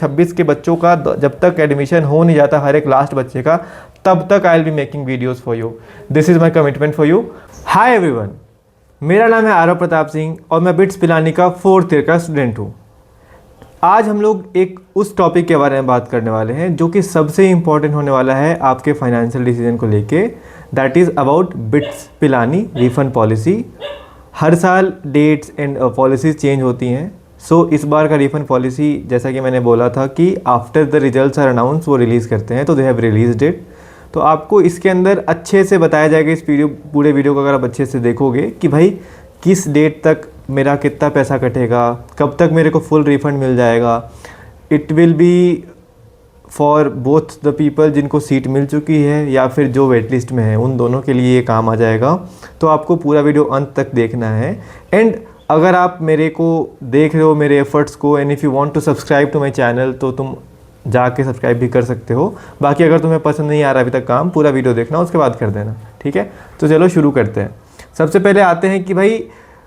26 के बच्चों का जब तक एडमिशन हो नहीं जाता हर एक लास्ट बच्चे का, तब तक I will be making videos for you. This is my commitment for you. Hi everyone, मेरा नाम है आरव प्रताप सिंह और मैं बिट्स पिलानी का 4th ईयर का स्टूडेंट हूँ। आज हम लोग एक उस टॉपिक के बारे में बात करने वाले हैं जो कि सबसे इम्पॉर्टेंट होने वाला है आपके फाइनेंशियल डिसीजन को लेके, that is about BITS Pilani refund policy. हर साल डेट्स एंड पॉलिसीज़ चेंज होती हैं। सो इस बार का रिफंड पॉलिसी, जैसा कि मैंने बोला था कि after the results are announce वो रिलीज़ करते हैं, तो दे हैव रिलीज डेट। तो आपको इसके अंदर अच्छे से बताया जाएगा इस पूरे वीडियो को अगर आप अच्छे से देखोगे कि भाई किस डेट तक मेरा कितना पैसा कटेगा, कब तक मेरे को फुल रिफंड मिल जाएगा। It will be for both the people जिनको सीट मिल चुकी है या फिर जो वेट लिस्ट में है, उन दोनों के लिए ये काम आ जाएगा। तो आपको पूरा वीडियो अंत तक देखना है। एंड अगर आप मेरे को देख रहे हो, मेरे एफर्ट्स को, and if you want to subscribe to my channel, तो तुम जाके सब्सक्राइब भी कर सकते हो। बाकी अगर तुम्हें पसंद नहीं आ रहा अभी तक काम, पूरा वीडियो देखना, उसके बाद कर देना, ठीक है। तो चलो शुरू करते हैं। सबसे पहले आते हैं कि भाई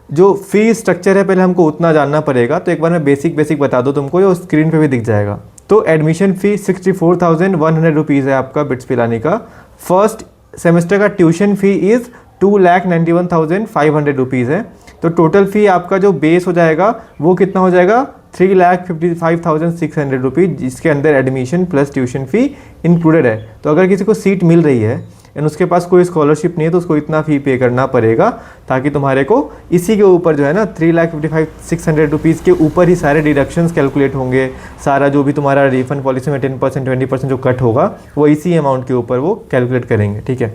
जो फ़ी स्ट्रक्चर है, पहले हमको उतना जानना पड़ेगा। तो एक बार मैं बेसिक बता दूँ तुमको, जो स्क्रीन पे भी दिख जाएगा। तो एडमिशन फ़ी 64,100 रुपीज़ है आपका बिट्स पिलानी का। फर्स्ट सेमेस्टर का ट्यूशन फ़ी इज़ 2,91,500 रुपीज़ है। तो टोटल फ़ी आपका जो बेस हो जाएगा वो कितना हो जाएगा, 3,55,600 रुपीज़, जिसके अंदर admission plus tuition fee included है। तो अगर किसी को सीट मिल रही है एंड उसके पास कोई स्कॉलरशिप नहीं है, तो उसको इतना फ़ी पे करना पड़ेगा, ताकि तुम्हारे को इसी के ऊपर जो है ना 3,55,600 रुपीज़ के ऊपर ही सारे डिडक्शंस कैलकुलेट होंगे। सारा जो भी तुम्हारा रिफंड पॉलिसी में 10% 20% जो कट होगा, वो इसी अमाउंट के ऊपर वो कैलकुलेट करेंगे, ठीक है।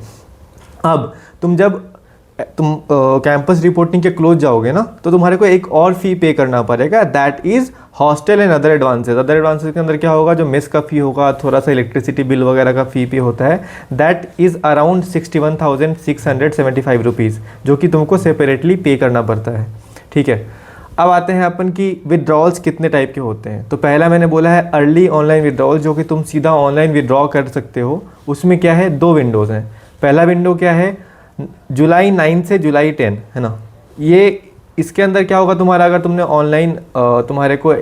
अब जब तुम कैंपस रिपोर्टिंग के क्लोज जाओगे ना, तो तुम्हारे को एक और फ़ी पे करना पड़ेगा, that is hostel and other advances. Other advances के अंदर क्या होगा, जो मेस का फ़ी होगा, थोड़ा सा इलेक्ट्रिसिटी बिल वगैरह का फ़ी पे होता है, दैट इज़ अराउंड 61,675 रुपीज़, जो कि तुमको सेपरेटली पे करना पड़ता है, ठीक है। अब आते हैं अपन की विड्रॉल्स कितने टाइप के होते हैं। तो पहला मैंने बोला है अर्ली ऑनलाइन विड्रॉल, जो कि तुम सीधा ऑनलाइन विड्रॉ कर सकते हो। उसमें क्या है, 2 विंडोज़ हैं। पहला विंडो क्या है, जुलाई 9 से जुलाई 10, है ना। ये इसके अंदर क्या होगा तुम्हारा, अगर तुमने ऑनलाइन तुम्हारे को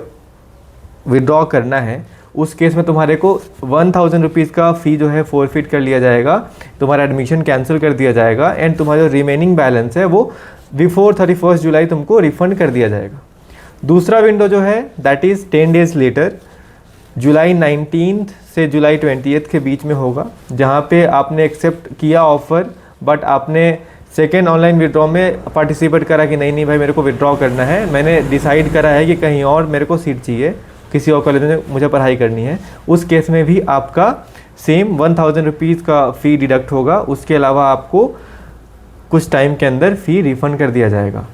विड्रॉ करना है, उस केस में तुम्हारे को 1,000 रुपीज़ का फ़ी जो है फोरफिट कर लिया जाएगा, तुम्हारा एडमिशन कैंसिल कर दिया जाएगा, एंड तुम्हारा जो रिमेनिंग बैलेंस है वो बिफोर 31 जुलाई तुमको रिफ़ंड कर दिया जाएगा। दूसरा विंडो जो है दैट इज़ 10 डेज़ लेटर, जुलाई 19 से जुलाई 20 के बीच में होगा, जहाँ पे आपने एक्सेप्ट किया ऑफ़र, बट आपने सेकेंड ऑनलाइन विड्रॉ में पार्टिसिपेट करा कि नहीं भाई मेरे को विड्रॉ करना है, मैंने डिसाइड करा है कि कहीं और मेरे को सीट चाहिए, किसी और कॉलेज में मुझे पढ़ाई करनी है। उस केस में भी आपका सेम 1,000 रुपीज़ का फ़ी डिडक्ट होगा। उसके अलावा आपको कुछ टाइम के अंदर फ़ी रिफ़ंड कर दिया जाएगा।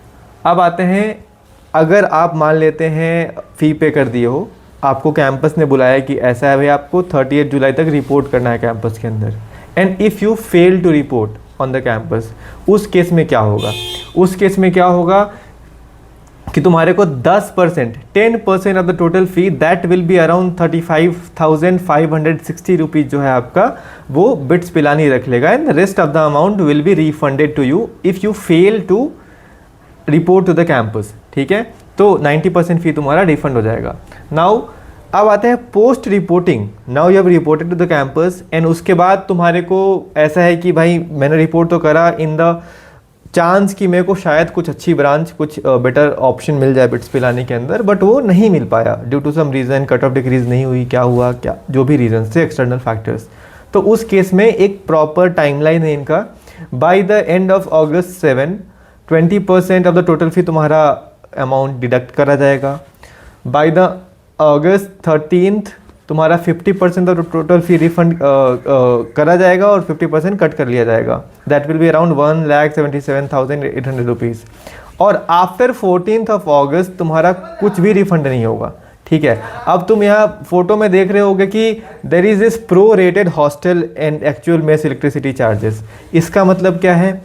अब आते हैं, अगर आप मान लेते हैं फ़ी पे कर दिए हो, आपको कैंपस ने बुलाया कि ऐसा है भाई आपको 38 जुलाई तक रिपोर्ट करना है कैंपस के अंदर, and if you fail to report on the campus, उस केस में क्या होगा, उस केस में क्या होगा कि तुम्हारे को 10% off the total fee, that will be around 35,560 rupees जो है आपका, वो बिट्स पिलानी रख लेगा, and the rest of the amount will be refunded to you if you fail to report to the campus, ठीक है। तो 90% फ़ी तुम्हारा रिफंड हो जाएगा। नाउ अब आते हैं post reporting. Now you have reported to the campus, and उसके बाद तुम्हारे को ऐसा है कि भाई मैंने रिपोर्ट तो करा, इन द चांस कि मेरे को शायद कुछ अच्छी ब्रांच, कुछ बेटर ऑप्शन मिल जाए बिट्स पिलानी के अंदर, बट वो नहीं मिल पाया due to some reason, cut off decrease नहीं हुई, क्या हुआ, क्या जो भी रीज़न थे, एक्सटर्नल फैक्टर्स। तो उस केस में एक प्रॉपर टाइमलाइन है इनका। By the end of August 7 20% of the total fee तुम्हारा अमाउंट डिडक्ट करा जाएगा। बाय द August 13 तुम्हारा 50% ऑफ टोटल फ़ी रिफंड करा जाएगा और 50% कट कर लिया जाएगा, that will be around 1,77,800 rupees. और आफ्टर 14th ऑफ August तुम्हारा कुछ भी रिफंड नहीं होगा, ठीक है। अब तुम यहाँ फोटो में देख रहे होगे कि there is this prorated hostel and actual mess electricity charges. इसका मतलब क्या है,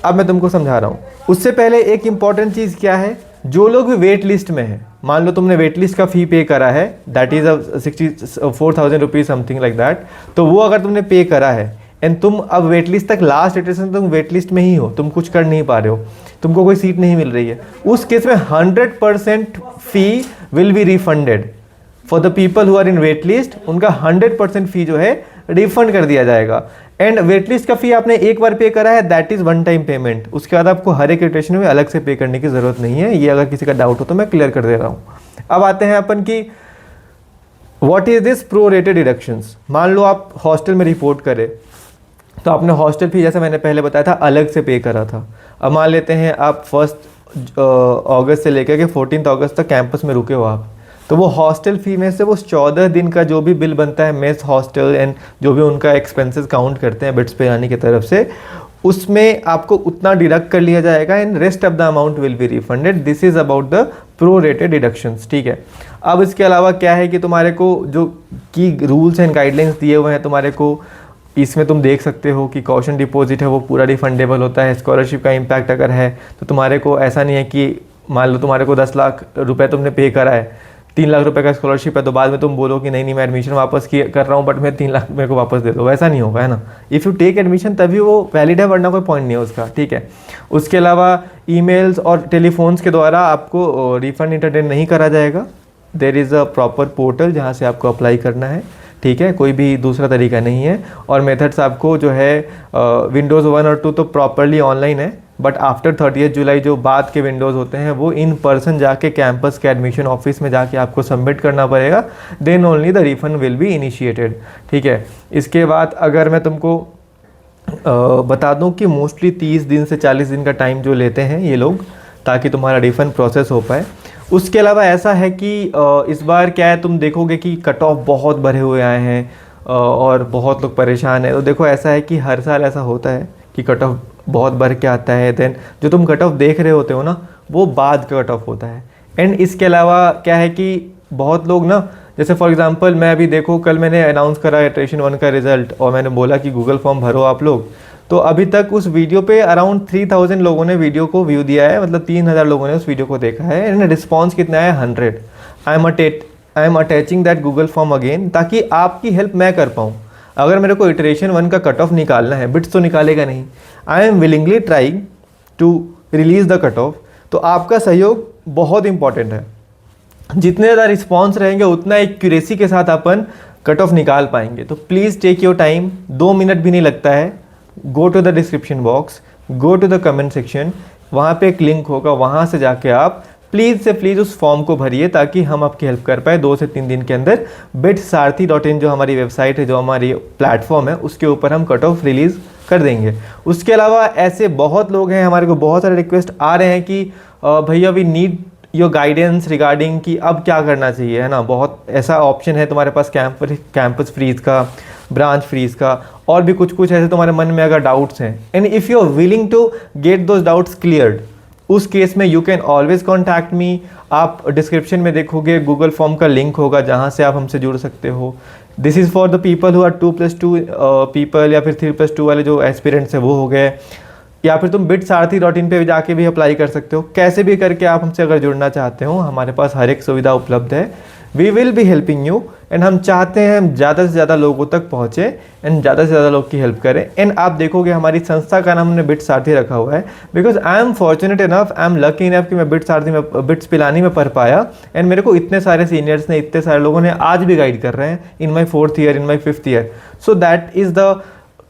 अब मैं तुमको समझा रहा हूँ। उससे पहले एक इम्पॉर्टेंट चीज़ क्या है, जो लोग भी वेट लिस्ट में है, मान लो तुमने वेट लिस्ट का फ़ी पे करा है, that is 64,000 rupees something like that, तो वो अगर तुमने पे करा है एंड तुम अब वेट लिस्ट तक, लास्ट इटरेशन तुम वेट लिस्ट में ही हो, तुम कुछ कर नहीं पा रहे हो, तुमको कोई सीट नहीं मिल रही है, उस केस में 100% fee will be refunded. For the people who are in wait list उनका 100% फ़ी जो है रिफंड कर दिया जाएगा। एंड वेट लिस्ट का फ़ी आपने एक बार पे करा है, that is one time payment, उसके बाद आपको हर एक इटरेशन में अलग से पे करने की ज़रूरत नहीं है। ये अगर किसी का डाउट हो तो मैं क्लियर कर दे रहा हूँ। अब आते हैं अपन की what is this pro rated deductions. मान लो आप हॉस्टल में रिपोर्ट करें तो आपने हॉस्टल फी जैसे मैंने पहले बताया था अलग से पे करा था। अब मान लेते हैं आप 1 अगस्त से लेकर के 14 अगस्त तक कैंपस में रुके हो आप, तो वो हॉस्टल फ़ी में से वो 14 दिन का जो भी बिल बनता है मेस हॉस्टल एंड जो भी उनका एक्सपेंसेस काउंट करते हैं बिट्स पे आने की तरफ से, उसमें आपको उतना डिडक्ट कर लिया जाएगा and rest of the amount will be refunded. This is about the pro rated deductions, ठीक है। अब इसके अलावा क्या है कि तुम्हारे को जो की रूल्स एंड गाइडलाइंस दिए हुए हैं तुम्हारे को, इसमें तुम देख सकते हो कि कॉशन डिपॉजिट है वो पूरा रिफंडेबल होता है। स्कॉलरशिप का इम्पैक्ट अगर है तो तुम्हारे को ऐसा नहीं है कि मान लो तुम्हारे को 10 लाख रुपए तुमने पे करा है, 3 लाख रुपए का स्कॉलरशिप है, तो बाद में तुम बोलो कि नहीं मैं एडमिशन वापस कर रहा हूँ बट मैं 3 लाख मेरे को वापस दे दो, वैसा नहीं होगा, है ना। इफ़ यू टेक एडमिशन तभी वो वैलिड है, वरना कोई पॉइंट नहीं है उसका, ठीक है। उसके अलावा ईमेल्स और टेलीफोन्स के द्वारा आपको रिफंड इंटरटेन नहीं करा जाएगा। There is a proper portal जहाँ से आपको अप्लाई करना है, ठीक है, कोई भी दूसरा तरीका नहीं है। और मेथड्स आपको जो है विंडोज़ 1 और 2 तो प्रॉपरली ऑनलाइन है, बट आफ्टर 30 जुलाई जो बाद के विंडोज़ होते हैं वो इन पर्सन जाके कैंपस के एडमिशन ऑफिस में जाके आपको सबमिट करना पड़ेगा, then only the refund will be initiated, ठीक है। इसके बाद अगर मैं तुमको बता दूं कि मोस्टली 30 दिन से 40 दिन का टाइम जो लेते हैं ये लोग, ताकि तुम्हारा रिफंड प्रोसेस हो पाए। उसके अलावा ऐसा है कि इस बार क्या है, तुम देखोगे कि कट ऑफ बहुत भरे हुए आए हैं और बहुत लोग परेशान हैं। तो देखो ऐसा है कि हर साल ऐसा होता है कि कट ऑफ बहुत भर के आता है, देन जो तुम कट ऑफ देख रहे होते हो ना वो बाद का कट ऑफ होता है। एंड इसके अलावा क्या है कि बहुत लोग ना, जैसे फॉर एग्जांपल मैं अभी देखो कल मैंने अनाउंस करा इटरेशन 1 का रिजल्ट और मैंने बोला कि गूगल फॉर्म भरो आप लोग, तो अभी तक उस वीडियो पे अराउंड 3000 लोगों ने वीडियो को व्यू दिया है, मतलब 3000 लोगों ने उस वीडियो को देखा है एंड रिस्पॉन्स कितना है 100। I am attaching that Google form again, ताकि आपकी हेल्प मैं कर पाऊँ। अगर मेरे को इटरेशन 1 का कट ऑफ निकालना है, बिट्स तो निकालेगा नहीं, I am willingly trying to release the cut off, तो आपका सहयोग बहुत इंपॉर्टेंट है। जितने ज़्यादा रिस्पॉन्स रहेंगे उतना एक्यूरेसी के साथ अपन कट ऑफ निकाल पाएंगे। तो please take your time, 2 minute भी नहीं लगता है। Go to the description box, go to the comment section, वहाँ पे एक लिंक होगा, वहाँ से जाके आप प्लीज़ से प्लीज़ उस फॉर्म को भरिए ताकि हम आपकी हेल्प कर पाए। 2 से 3 दिन के अंदर bitsarathi.in जो हमारी वेबसाइट है, जो हमारी प्लेटफॉर्म है, उसके ऊपर हम कट ऑफ रिलीज़ कर देंगे। उसके अलावा ऐसे बहुत लोग हैं, हमारे को बहुत सारे रिक्वेस्ट आ रहे हैं कि भैया we need your guidance regarding कि अब क्या करना चाहिए, है ना। बहुत ऐसा ऑप्शन है तुम्हारे पास कैंपस फ्रीज का, ब्रांच फ्रीज का, और भी कुछ ऐसे तुम्हारे मन में अगर डाउट्स हैं, and if you are willing to get those doubts cleared, उस केस में you can always contact me. आप डिस्क्रिप्शन में देखोगे गूगल फॉर्म का लिंक होगा जहाँ से आप हमसे जुड़ सकते हो। This is for the people who are 2+2 people, या फिर 3+2 वाले जो एस्पिरेंट्स हैं वो हो गए, या फिर तुम bitsarathi.in पे जाके भी अप्लाई कर सकते हो। कैसे भी करके आप हमसे अगर जुड़ना चाहते हो, हमारे पास हर एक सुविधा उपलब्ध है। We will be helping you, and हम चाहते हैं हम ज़्यादा से ज़्यादा लोगों तक पहुँचे एंड ज़्यादा से ज़्यादा लोग की हेल्प करें। एंड आप देखोगे हमारी संस्था का नाम हमने बिट्स रखा हुआ है, because I am fortunate enough, I am lucky enough कि मैं बिट्स पिलानी में पढ़ पाया, एंड मेरे को इतने सारे सीनियर्स ने, इतने सारे लोगों ने आज भी गाइड कर रहे हैं इन माई 4th year, in my 5th year. So that is the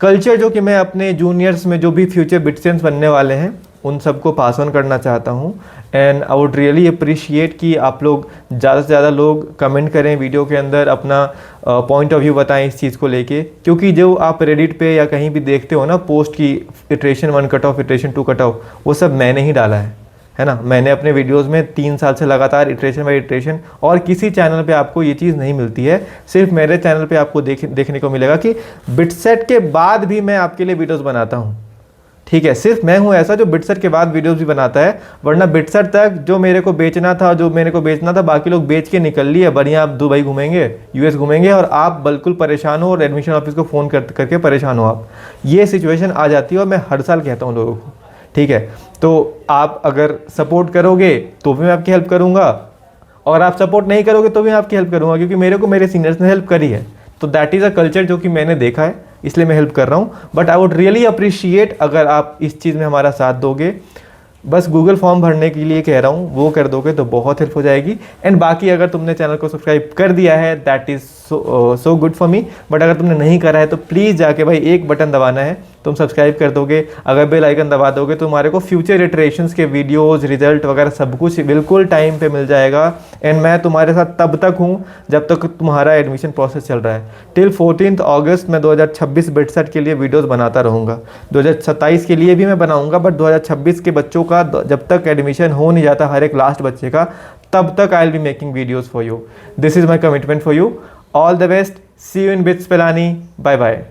culture जो कि मैं अपने जूनियर्स में जो भी फ्यूचर बिट्सियंस बनने वाले हैं उन सबको पास ऑन करना चाहता हूँ। And I would really appreciate कि आप लोग ज़्यादा से ज़्यादा लोग कमेंट करें वीडियो के अंदर, अपना पॉइंट ऑफ व्यू बताएं इस चीज़ को लेके, क्योंकि जो आप रेडिट पे या कहीं भी देखते हो ना पोस्ट की iteration 1 cut off, iteration 2 cut off, वो सब मैंने ही डाला है ना। मैंने अपने वीडियोस में 3 साल से लगातार इटरेशन बाई इटरेशन, और किसी चैनल पे आपको ये चीज़ नहीं मिलती है, सिर्फ मेरे चैनल पे आपको देखने को मिलेगा कि बिटसेट के बाद भी मैं आपके लिए वीडियोस बनाता हूँ, ठीक है। सिर्फ मैं हूँ ऐसा जो बिटसेट के बाद वीडियोस भी बनाता है, वरना बिटसेट तक जो मेरे को बेचना था, बाकी लोग बेच के निकल लिए, बढ़िया आप दुबई घूमेंगे, यूएस घूमेंगे, और आप बिल्कुल परेशान हो और एडमिशन ऑफिस को फ़ोन करके परेशान हो आप। ये सिचुएशन आ जाती है और मैं हर साल कहता हूँ लोगों को, ठीक है। तो आप अगर सपोर्ट करोगे तो भी मैं आपकी हेल्प करूँगा, और आप सपोर्ट नहीं करोगे तो भी मैं आपकी हेल्प करूँगा, क्योंकि मेरे को मेरे सीनियर्स ने हेल्प करी है। तो दैट इज़ अ कल्चर जो कि मैंने देखा है, इसलिए मैं हेल्प कर रहा हूँ। But I would really appreciate अगर आप इस चीज़ में हमारा साथ दोगे। बस गूगल फॉर्म भरने के लिए कह रहा हूँ, वो कर दोगे तो बहुत हेल्प हो जाएगी। एंड बाकी अगर तुमने चैनल को सब्सक्राइब कर दिया है that is so good for me, but अगर तुमने नहीं करा है तो प्लीज़ जाके भाई एक बटन दबाना है, तुम सब्सक्राइब कर दोगे, अगर बेल आइकन दबा दोगे तो हमारे को फ्यूचर इटरेशंस के वीडियोस, रिजल्ट वगैरह सब कुछ बिल्कुल टाइम पे मिल जाएगा। एंड मैं तुम्हारे साथ तब तक हूँ जब तक तुम्हारा एडमिशन प्रोसेस चल रहा है। टिल 14 अगस्त मैं 2026 बिटसेट के लिए वीडियोस बनाता रहूँगा, 2027 के लिए भी मैं बनाऊँगा, बट 2026 के बच्चों का जब तक एडमिशन हो नहीं जाता हर एक लास्ट बच्चे का, तब तक I will be making videos for you. This is my commitment for you. All the best, see you in BITS Pilani, bye bye.